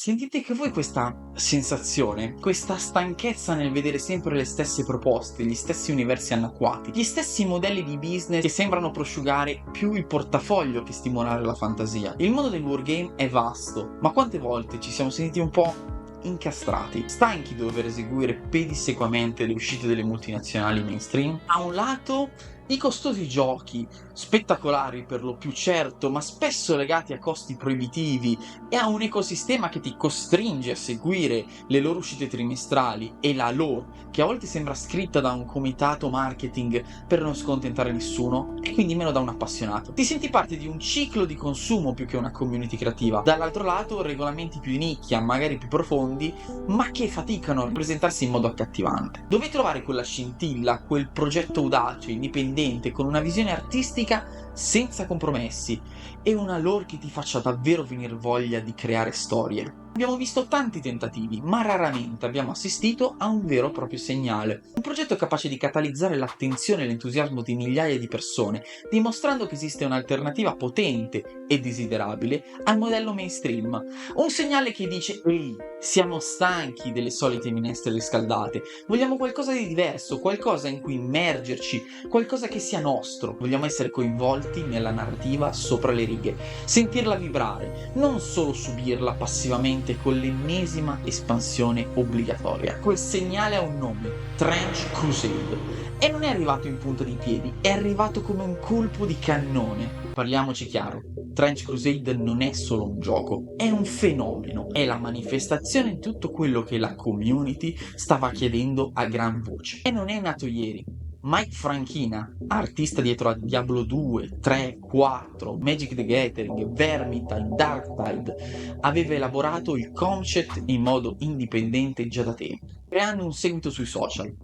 Sentite che voi questa sensazione, questa stanchezza nel vedere sempre le stesse proposte, gli stessi universi anacquati, gli stessi modelli di business che sembrano prosciugare più il portafoglio che stimolare la fantasia. Il mondo del wargame è vasto, ma quante volte ci siamo sentiti un po' incastrati, stanchi di dover eseguire pedissequamente le uscite delle multinazionali mainstream? A un lato i costosi giochi, spettacolari per lo più certo, ma spesso legati a costi proibitivi e a un ecosistema che ti costringe a seguire le loro uscite trimestrali e la lore, che a volte sembra scritta da un comitato marketing per non scontentare nessuno, e quindi meno da un appassionato. Ti senti parte di un ciclo di consumo più che una community creativa. Dall'altro lato, regolamenti più di nicchia, magari più profondi, ma che faticano a presentarsi in modo accattivante. Dove trovare quella scintilla, quel progetto audace, indipendente, con una visione artistica senza compromessi e una lore che ti faccia davvero venire voglia di creare storie. Abbiamo visto tanti tentativi, ma raramente abbiamo assistito a un vero e proprio segnale. Un progetto capace di catalizzare l'attenzione e l'entusiasmo di migliaia di persone, dimostrando che esiste un'alternativa potente e desiderabile al modello mainstream. Un segnale che dice: ehi, siamo stanchi delle solite minestre riscaldate, vogliamo qualcosa di diverso, qualcosa in cui immergerci, qualcosa che sia nostro. Vogliamo essere coinvolti nella narrativa sopra le righe, sentirla vibrare, non solo subirla passivamente con l'ennesima espansione obbligatoria. Quel segnale ha un nome: Trench Crusade. E non è arrivato in punta di piedi, è arrivato come un colpo di cannone. Parliamoci chiaro, Trench Crusade non è solo un gioco, è un fenomeno, è la manifestazione di tutto quello che la community stava chiedendo a gran voce. E non è nato ieri. Mike Franchina, artista dietro a Diablo 2, 3, 4, Magic the Gathering, Vermintide, Darktide, aveva elaborato il concept in modo indipendente già da tempo, creando un seguito sui social.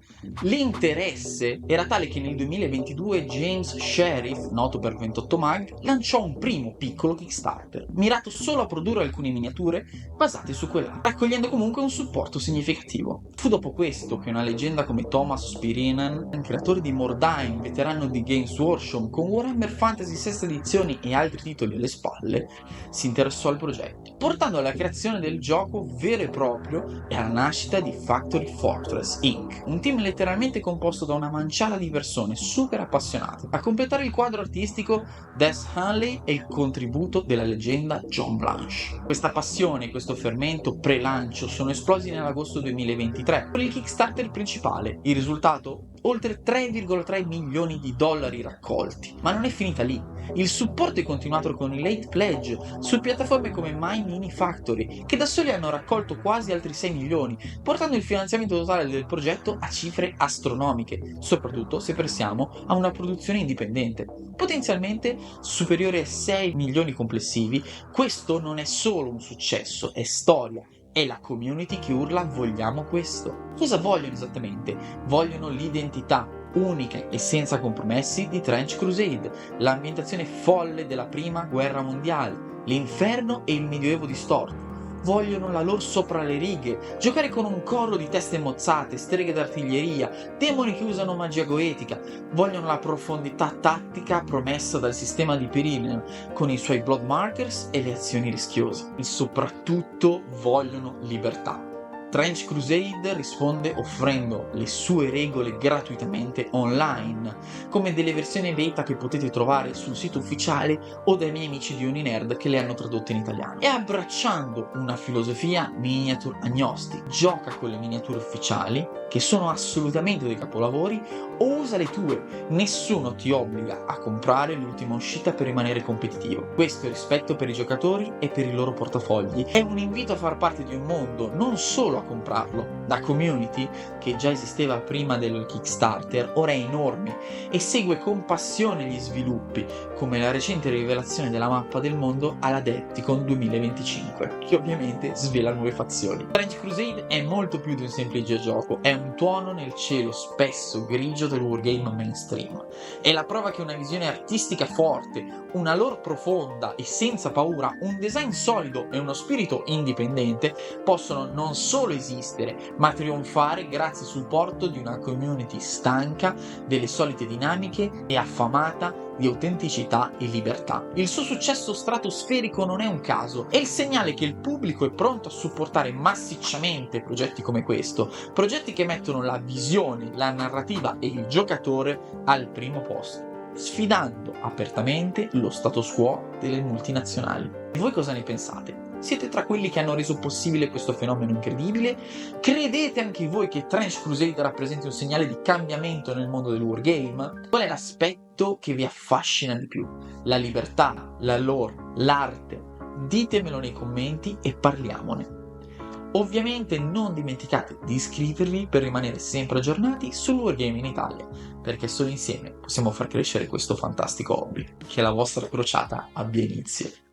L'interesse era tale che nel 2022 James Sheriff, noto per 28 Mag, lanciò un primo piccolo Kickstarter, mirato solo a produrre alcune miniature basate su quella, raccogliendo comunque un supporto significativo. Fu dopo questo che una leggenda come Thomas Spirinen, creatore di Mordheim, veterano di Games Workshop, con Warhammer Fantasy 6 edizioni e altri titoli alle spalle, si interessò al progetto, portando alla creazione del gioco vero e proprio e alla nascita di Factory Fortress Inc., un team letteralmente composto da una manciata di persone super appassionate. A completare il quadro artistico, Des Hanley e il contributo della leggenda John Blanche. Questa passione e questo fermento pre-lancio sono esplosi nell'agosto 2023 con il Kickstarter principale. Il risultato? Oltre 3,3 milioni di dollari raccolti. Ma non è finita lì. Il supporto è continuato con i late pledge su piattaforme come My Mini Factory, che da soli hanno raccolto quasi altri 6 milioni, portando il finanziamento totale del progetto a cifre astronomiche, soprattutto se pensiamo a una produzione indipendente. Potenzialmente superiore a 6 milioni complessivi, questo non è solo un successo, è storia. È la community che urla vogliamo questo. Cosa vogliono esattamente? Vogliono l'identità unica e senza compromessi di Trench Crusade, l'ambientazione folle della prima guerra mondiale, l'inferno e il medioevo distorto. Vogliono la lore sopra le righe, giocare con un corro di teste mozzate, streghe d'artiglieria, demoni che usano magia goetica. Vogliono la profondità tattica promessa dal sistema di Pirinen, con i suoi blood markers e le azioni rischiose. E soprattutto vogliono libertà. Trench Crusade risponde offrendo le sue regole gratuitamente online, come delle versioni beta che potete trovare sul sito ufficiale o dai miei amici di Uninerd che le hanno tradotte in italiano. E abbracciando una filosofia miniature agnostic, gioca con le miniature ufficiali, che sono assolutamente dei capolavori, o usa le tue. Nessuno ti obbliga a comprare l'ultima uscita per rimanere competitivo. Questo è rispetto per i giocatori e per i loro portafogli. È un invito a far parte di un mondo, non solo a comprarlo. La community, che già esisteva prima del Kickstarter, ora è enorme e segue con passione gli sviluppi, come la recente rivelazione della mappa del mondo alla Adepticon 2025, che ovviamente svela nuove fazioni. Trench Crusade è molto più di un semplice gioco, è un tuono nel cielo spesso grigio del wargame mainstream. È la prova che una visione artistica forte, una lore profonda e senza paura, un design solido e uno spirito indipendente possono non solo solo esistere, ma trionfare grazie al supporto di una community stanca delle solite dinamiche e affamata di autenticità e libertà. Il suo successo stratosferico non è un caso, è il segnale che il pubblico è pronto a supportare massicciamente progetti come questo, progetti che mettono la visione, la narrativa e il giocatore al primo posto, sfidando apertamente lo status quo delle multinazionali. E voi cosa ne pensate? Siete tra quelli che hanno reso possibile questo fenomeno incredibile? Credete anche voi che Trench Crusade rappresenti un segnale di cambiamento nel mondo del wargame? Qual è l'aspetto che vi affascina di più? La libertà, la lore, l'arte? Ditemelo nei commenti e parliamone. Ovviamente non dimenticate di iscrivervi per rimanere sempre aggiornati sul Wargame in Italia, perché solo insieme possiamo far crescere questo fantastico hobby. Che la vostra crociata abbia inizio.